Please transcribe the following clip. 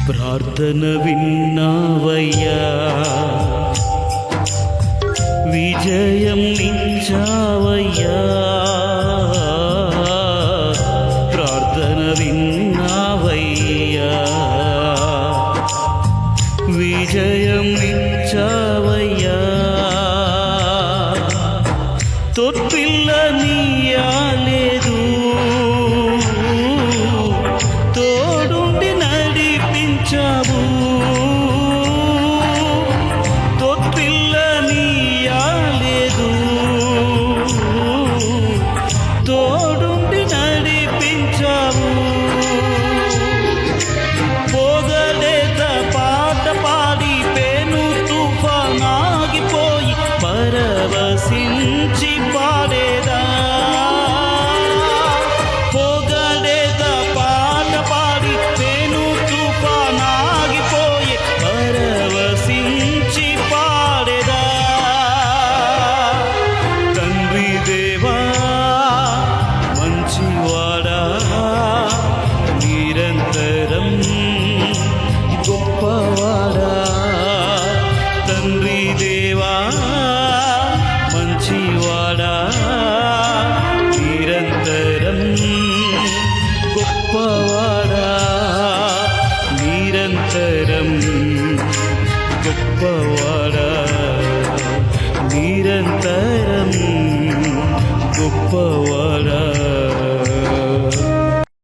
ప్రార్థన విన్నావయ్యా, విజయం నిచ్చావయ్యా. ప్రార్థన విన్నావయ్యా, విజయం నిచ్చావయ్యా. తొట్టిల్ల నీయాలేదు, తోడుండి నడిపించావు. తొట్టిల్ల నీయాలేదు, తోడుండి నడిపించావు. పోగలేత పాట పాడి పెను తుఫానాగిపోయి పరవశించి పాడేదా. పోగలేత పాట పాడి పెను తుఫానాగిపోయి పరవశించి పాడేదా. తండ్రి దేవా మంచివాడా, నిరంతరం గొప్పవాడా. తండ్రి దేవా మంచివాడా, నిరంతరం గొప్పవాడా.